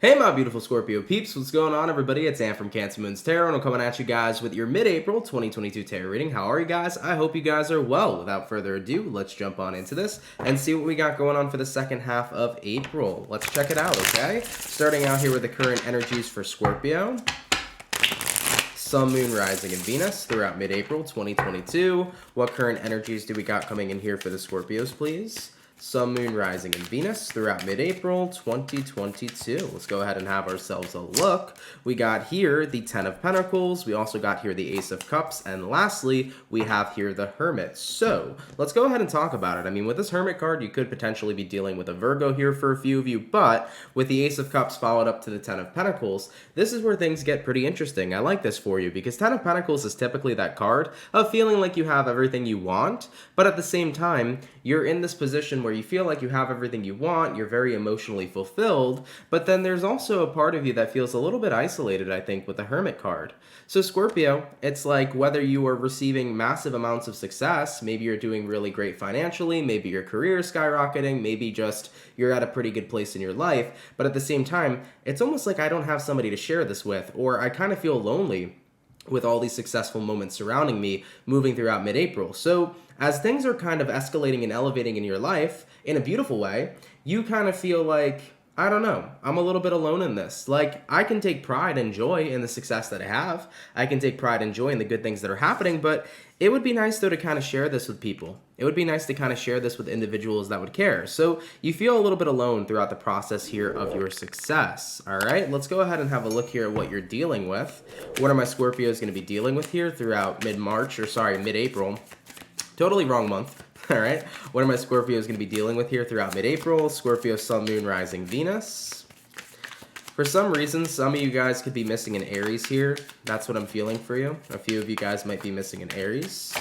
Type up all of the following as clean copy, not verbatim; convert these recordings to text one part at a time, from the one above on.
Hey my beautiful Scorpio peeps, what's going on everybody? It's Am from CancerMoonsTarot and I'm coming at you guys with your mid-April 2022 tarot reading. How are you guys? I hope you guys are well. Without further ado, let's jump on into this and see what we got going on for the second half of April. Let's check it out, okay? Starting out here with the current energies for Scorpio. Sun, Moon, Rising, and Venus throughout mid-April 2022. What current energies do we got coming in here for the Scorpios, please? Sun, Moon, Rising, and Venus throughout mid-April 2022. Let's go ahead and have ourselves a look. We got here the Ten of Pentacles. We also got here the Ace of Cups. And lastly, we have here the Hermit. So let's go ahead and talk about it. I mean, with this Hermit card, you could potentially be dealing with a Virgo here for a few of you. But with the Ace of Cups followed up to the Ten of Pentacles, this is where things get pretty interesting. I like this for you because Ten of Pentacles is typically that card of feeling like you have everything you want. But at the same time, you're in this position where you feel like you have everything you want, you're very emotionally fulfilled, but then there's also a part of you that feels a little bit isolated, I think, with the Hermit card. So Scorpio, it's like whether you are receiving massive amounts of success, maybe you're doing really great financially, maybe your career is skyrocketing, maybe just you're at a pretty good place in your life, but at the same time, it's almost like I don't have somebody to share this with, or I kind of feel lonely with all these successful moments surrounding me moving throughout mid-April. So as things are kind of escalating and elevating in your life in a beautiful way, you kind of feel like, I don't know, I'm a little bit alone in this. Like, I can take pride and joy in the success that I have. I can take pride and joy in the good things that are happening, but it would be nice, though, to kind of share this with people. It would be nice to kind of share this with individuals that would care. So you feel a little bit alone throughout the process here of your success. All right, let's go ahead and have a look here at what you're dealing with. What are my Scorpios going to be dealing with here throughout mid-April? Totally wrong month. All right. What are my Scorpios going to be dealing with here throughout mid-April? Scorpio, Sun, Moon, Rising, Venus. For some reason, some of you guys could be missing an Aries here. That's what I'm feeling for you. A few of you guys might be missing an Aries.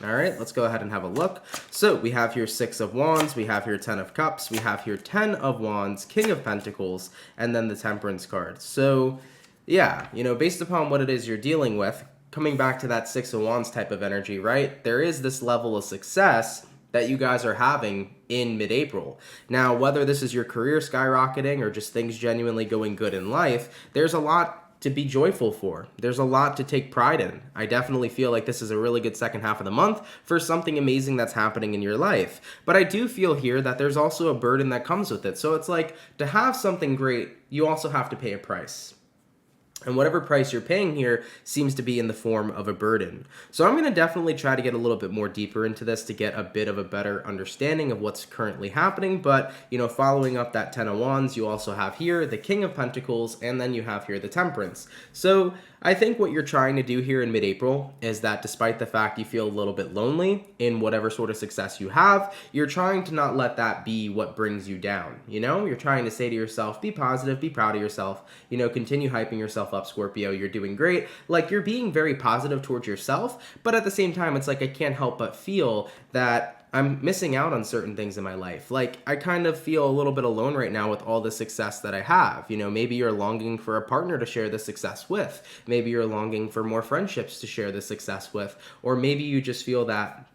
All right, let's go ahead and have a look. So we have here Six of Wands, we have here Ten of Cups, we have here Ten of Wands, King of Pentacles, and then the Temperance card. So yeah, you know, based upon what it is you're dealing with, coming back to that Six of Wands type of energy, right? There is this level of success that you guys are having in mid-April. Now, whether this is your career skyrocketing or just things genuinely going good in life, there's a lot to be joyful for. There's a lot to take pride in. I definitely feel like this is a really good second half of the month for something amazing that's happening in your life. But I do feel here that there's also a burden that comes with it. So it's like, to have something great, you also have to pay a price. And whatever price you're paying here seems to be in the form of a burden. So I'm going to definitely try to get a little bit more deeper into this to get a bit of a better understanding of what's currently happening. But, you know, following up that Ten of Wands, you also have here the King of Pentacles, and then you have here the Temperance. So I think what you're trying to do here in mid-April is that despite the fact you feel a little bit lonely in whatever sort of success you have, you're trying to not let that be what brings you down. You know, you're trying to say to yourself, be positive, be proud of yourself, you know, continue hyping yourself up, Scorpio. You're doing great. Like, you're being very positive towards yourself, but at the same time, it's like I can't help but feel that I'm missing out on certain things in my life. Like, I kind of feel a little bit alone right now with all the success that I have. You know, maybe you're longing for a partner to share the success with. Maybe you're longing for more friendships to share the success with. Or maybe you just feel that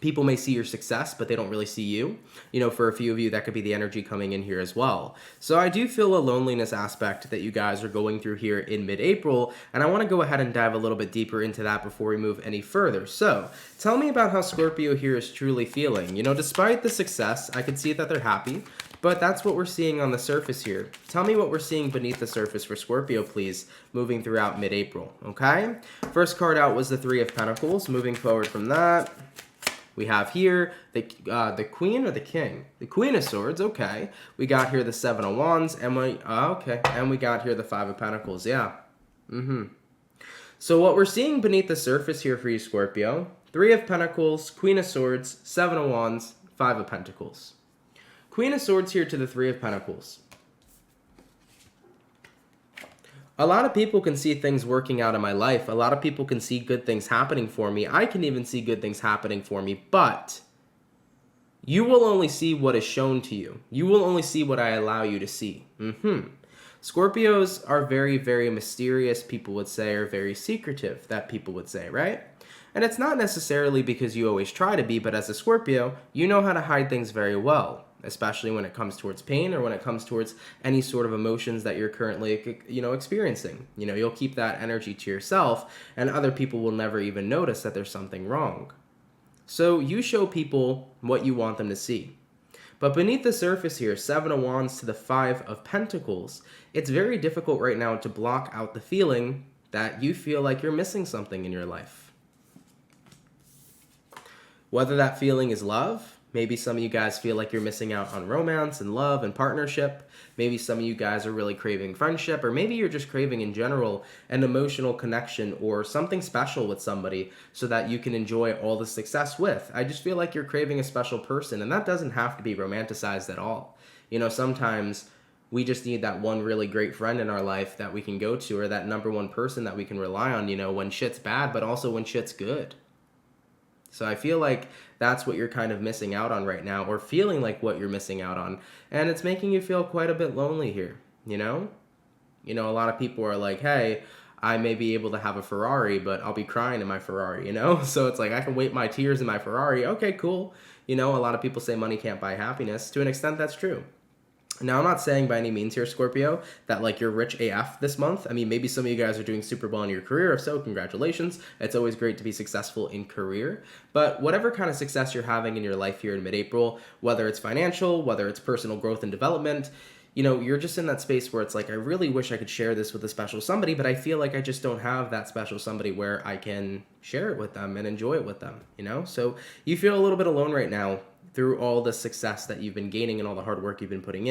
people may see your success, but they don't really see you. You know, for a few of you, that could be the energy coming in here as well. So I do feel a loneliness aspect that you guys are going through here in mid-April, and I want to go ahead and dive a little bit deeper into that before we move any further. So tell me about how Scorpio here is truly feeling. You know, despite the success, I can see that they're happy, but that's what we're seeing on the surface here. Tell me what we're seeing beneath the surface for Scorpio, please, moving throughout mid-April, okay? First card out was the Three of Pentacles. Moving forward from that, we have here the Queen or the King? The Queen of Swords, okay. We got here the Seven of Wands, and we got here the Five of Pentacles, yeah. So what we're seeing beneath the surface here for you, Scorpio, Three of Pentacles, Queen of Swords, Seven of Wands, Five of Pentacles. Queen of Swords here to the Three of Pentacles. A lot of people can see things working out in my life. A lot of people can see good things happening for me. I can even see good things happening for me, but you will only see what is shown to you. You will only see what I allow you to see. Scorpios are very, very mysterious, people would say, or very secretive, that people would say, right? And it's not necessarily because you always try to be, but as a Scorpio, you know how to hide things very well. especially when it comes towards pain or when it comes towards any sort of emotions that you're currently, experiencing. You'll keep that energy to yourself, and other people will never even notice that there's something wrong. So you show people what you want them to see. But beneath the surface here, 7 of Wands to the 5 of Pentacles, it's very difficult right now to block out the feeling that you feel like you're missing something in your life. Whether that feeling is love, maybe some of you guys feel like you're missing out on romance and love and partnership. Maybe some of you guys are really craving friendship, or maybe you're just craving in general an emotional connection or something special with somebody so that you can enjoy all the success with. I just feel like you're craving a special person, and that doesn't have to be romanticized at all. Sometimes we just need that one really great friend in our life that we can go to, or that number one person that we can rely on, when shit's bad, but also when shit's good. So I feel like that's what you're kind of missing out on right now, or feeling like what you're missing out on. And it's making you feel quite a bit lonely here, a lot of people are like, hey, I may be able to have a Ferrari, but I'll be crying in my Ferrari, So it's like, I can wipe my tears in my Ferrari. Okay, cool. A lot of people say money can't buy happiness. To an extent, that's true. Now, I'm not saying by any means here, Scorpio, that like you're rich AF this month. I mean, maybe some of you guys are doing super well in your career. If so, congratulations. It's always great to be successful in career. But whatever kind of success you're having in your life here in mid-April, whether it's financial, whether it's personal growth and development, you're just in that space where it's like, I really wish I could share this with a special somebody, but I feel like I just don't have that special somebody where I can share it with them and enjoy it with them, So you feel a little bit alone right now through all the success that you've been gaining and all the hard work you've been putting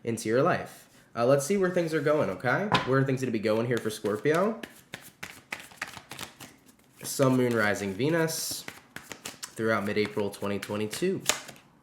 into your life. Let's see where things are going, okay? Where are things going to be going here for Scorpio? Sun, Moon, Rising, Venus throughout mid-April 2022.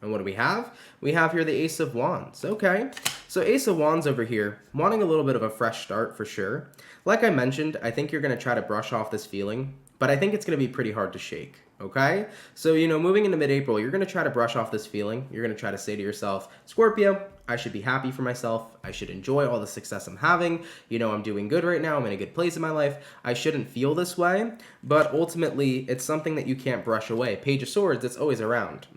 And what do we have? We have here the Ace of Wands. Okay, so Ace of Wands over here, wanting a little bit of a fresh start for sure. Like I mentioned, I think you're going to try to brush off this feeling, but I think it's going to be pretty hard to shake. Okay, so moving into mid-April, you're going to try to brush off this feeling. You're going to try to say to yourself, Scorpio, I should be happy for myself. I should enjoy all the success I'm having. I'm doing good right now. I'm in a good place in my life. I shouldn't feel this way, but ultimately, it's something that you can't brush away. Page of Swords, it's always around.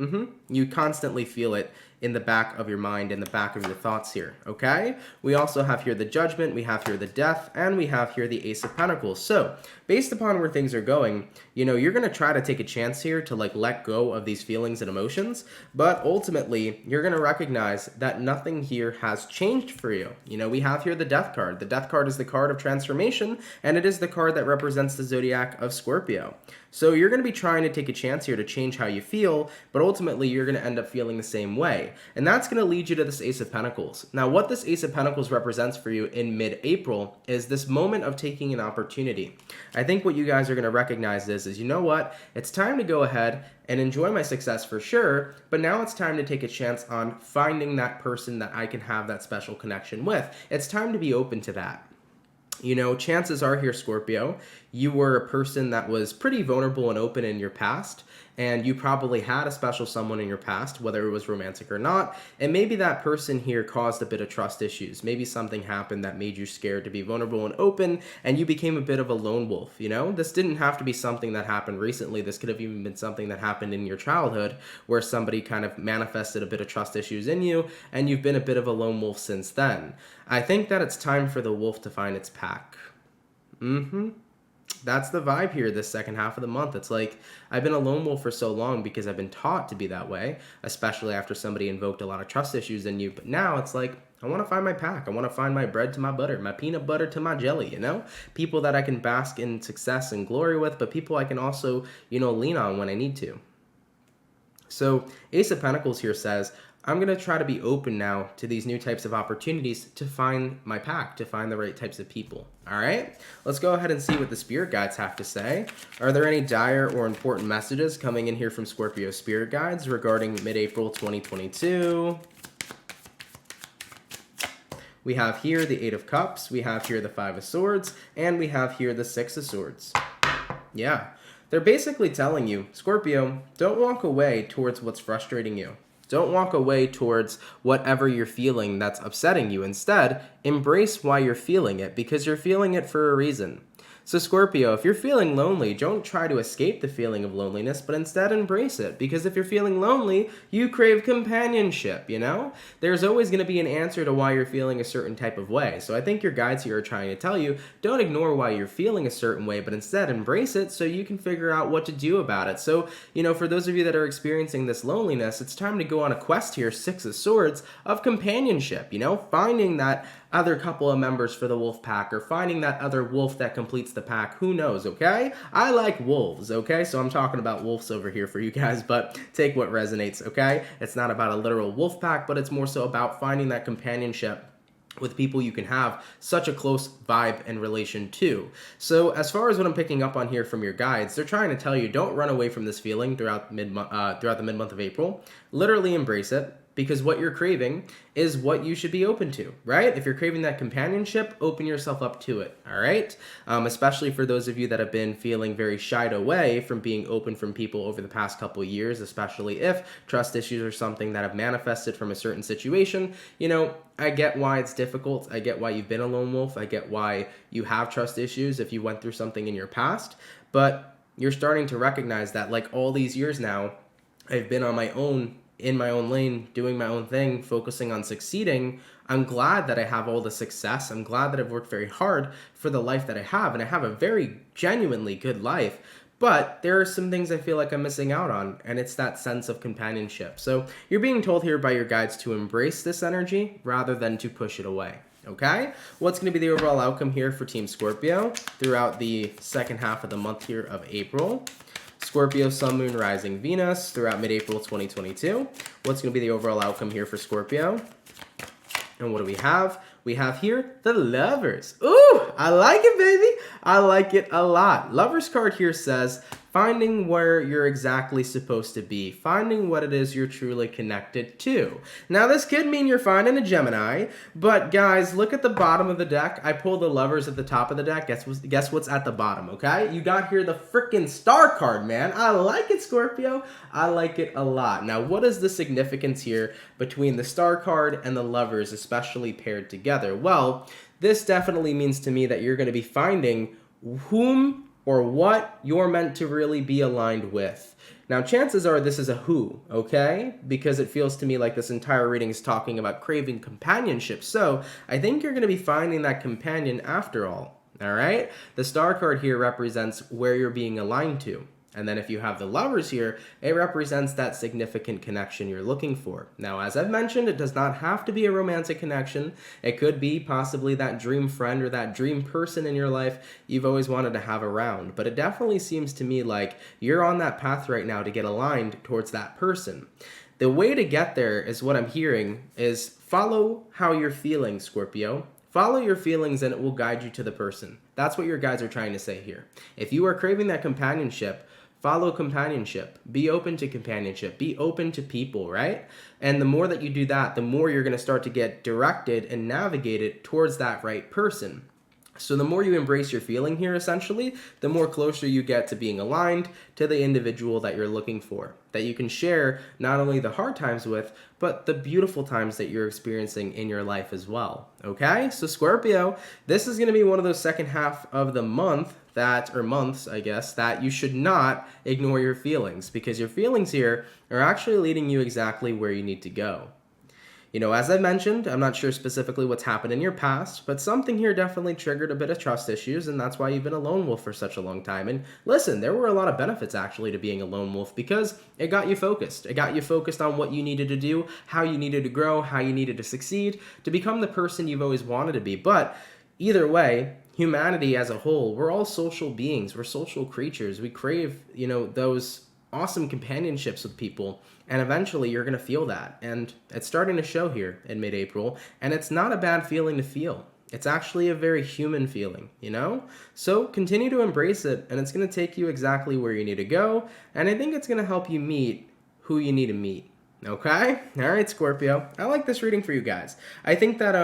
You constantly feel it in the back of your mind, in the back of your thoughts here, okay? We also have here the Judgment, we have here the Death, and we have here the Ace of Pentacles. So, based upon where things are going, you're going to try to take a chance here to let go of these feelings and emotions, but ultimately, you're going to recognize that nothing here has changed for you. We have here the Death card. The Death card is the card of transformation, and it is the card that represents the zodiac of Scorpio. So you're going to be trying to take a chance here to change how you feel, but ultimately you're going to end up feeling the same way. And that's going to lead you to this Ace of Pentacles. Now, what this Ace of Pentacles represents for you in mid-April is this moment of taking an opportunity. I think what you guys are going to recognize is you know what? It's time to go ahead and enjoy my success for sure, but now it's time to take a chance on finding that person that I can have that special connection with. It's time to be open to that. Chances are here, Scorpio, you were a person that was pretty vulnerable and open in your past, and you probably had a special someone in your past, whether it was romantic or not, and maybe that person here caused a bit of trust issues. Maybe something happened that made you scared to be vulnerable and open, and you became a bit of a lone wolf, This didn't have to be something that happened recently. This could have even been something that happened in your childhood, where somebody kind of manifested a bit of trust issues in you, and you've been a bit of a lone wolf since then. I think that it's time for the wolf to find its pack. That's the vibe here this second half of the month. It's like, I've been a lone wolf for so long because I've been taught to be that way, especially after somebody invoked a lot of trust issues in you. But now it's like, I want to find my pack. I want to find my bread to my butter, my peanut butter to my jelly, People that I can bask in success and glory with, but people I can also, lean on when I need to. So Ace of Pentacles here says, I'm going to try to be open now to these new types of opportunities to find my pack, to find the right types of people. All right, let's go ahead and see what the spirit guides have to say. Are there any dire or important messages coming in here from Scorpio spirit guides regarding mid-April 2022? We have here the Eight of Cups, we have here the Five of Swords, and we have here the Six of Swords. Yeah, they're basically telling you, Scorpio, don't walk away towards what's frustrating you. Don't walk away towards whatever you're feeling that's upsetting you. Instead, embrace why you're feeling it, because you're feeling it for a reason. So Scorpio, if you're feeling lonely, don't try to escape the feeling of loneliness, but instead embrace it. Because if you're feeling lonely, you crave companionship, you know? There's always going to be an answer to why you're feeling a certain type of way. So I think your guides here are trying to tell you, don't ignore why you're feeling a certain way, but instead embrace it so you can figure out what to do about it. So, you know, for those of you that are experiencing this loneliness, it's time to go on a quest here, Six of Swords, of companionship, you know? Finding that other couple of members for the wolf pack, or finding that other wolf that completes the pack. Who knows, okay? I like wolves, okay? So I'm talking about wolves over here for you guys, but take what resonates, okay? It's not about a literal wolf pack, but it's more so about finding that companionship with people you can have such a close vibe and relation to. So as far as what I'm picking up on here from your guides, they're trying to tell you, don't run away from this feeling throughout the mid-month of April. Literally embrace it. Because what you're craving is what you should be open to, right? If you're craving that companionship, open yourself up to it, all right? Especially for those of you that have been feeling very shied away from being open from people over the past couple of years, especially if trust issues are something that have manifested from a certain situation. You know, I get why it's difficult. I get why you've been a lone wolf. I get why you have trust issues if you went through something in your past. But you're starting to recognize that, like, all these years now, I've been on my own, in my own lane, doing my own thing, focusing on succeeding. I'm glad that I have all the success. I'm glad that I've worked very hard for the life that I have, and I have a very genuinely good life. But there are some things I feel like I'm missing out on, and it's that sense of companionship. So you're being told here by your guides to embrace this energy rather than to push it away. Okay? What's going to be the overall outcome here for Team Scorpio throughout the second half of the month here of April? Scorpio, Sun, Moon, Rising, Venus throughout mid-April 2022. What's going to be the overall outcome here for Scorpio? And what do we have? We have here the Lovers. Ooh, I like it, baby. I like it a lot. Lovers card here says, finding where you're exactly supposed to be, finding what it is you're truly connected to. Now, this could mean you're finding a Gemini, but guys, look at the bottom of the deck. I pulled the Lovers at the top of the deck. Guess what's at the bottom, okay? You got here the freaking Star card, man. I like it, Scorpio. I like it a lot. Now, what is the significance here between the Star card and the Lovers, especially paired together? Well, this definitely means to me that you're going to be finding whom or what you're meant to really be aligned with. Now, chances are this is a who, okay? Because it feels to me like this entire reading is talking about craving companionship. So I think you're going to be finding that companion after all right? The Star card here represents where you're being aligned to. And then if you have the Lovers here, it represents that significant connection you're looking for. Now, as I've mentioned, it does not have to be a romantic connection. It could be possibly that dream friend or that dream person in your life you've always wanted to have around. But it definitely seems to me like you're on that path right now to get aligned towards that person. The way to get there is what I'm hearing is follow how you're feeling, Scorpio. Follow your feelings and it will guide you to the person. That's what your guides are trying to say here. If you are craving that companionship, follow companionship. Be open to companionship. Be open to people, right? And the more that you do that, the more you're going to start to get directed and navigated towards that right person. So the more you embrace your feeling here, essentially, the more closer you get to being aligned to the individual that you're looking for, that you can share not only the hard times with, but the beautiful times that you're experiencing in your life as well. Okay? So Scorpio, this is going to be one of those second half of the month months, I guess, that you should not ignore your feelings, because your feelings here are actually leading you exactly where you need to go. You know, as I mentioned, I'm not sure specifically what's happened in your past, but something here definitely triggered a bit of trust issues, and that's why you've been a lone wolf for such a long time. And listen, there were a lot of benefits actually to being a lone wolf, because it got you focused. It got you focused on what you needed to do, how you needed to grow, how you needed to succeed, to become the person you've always wanted to be. But either way, humanity as a whole, we're all social beings. We're social creatures. We crave, you know, those awesome companionships with people. And eventually you're going to feel that. And it's starting to show here in mid-April. And it's not a bad feeling to feel. It's actually a very human feeling, you know? So continue to embrace it. And it's going to take you exactly where you need to go. And I think it's going to help you meet who you need to meet. Okay? All right, Scorpio. I like this reading for you guys. I think that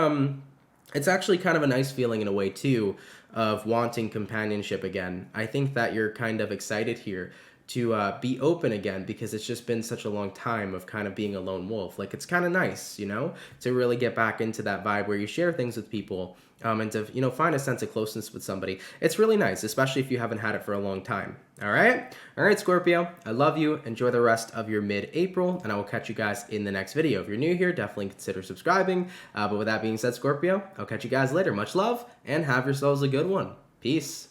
it's actually kind of a nice feeling in a way, too, of wanting companionship again. I think that you're kind of excited here to be open again, because it's just been such a long time of kind of being a lone wolf. Like, it's kind of nice, to really get back into that vibe where you share things with people, and to, find a sense of closeness with somebody. It's really nice, especially if you haven't had it for a long time. All right, Scorpio, I love you. Enjoy the rest of your mid-April, and I will catch you guys in the next video. If you're new here, definitely consider subscribing. But with that being said, Scorpio, I'll catch you guys later. Much love, and have yourselves a good one. Peace.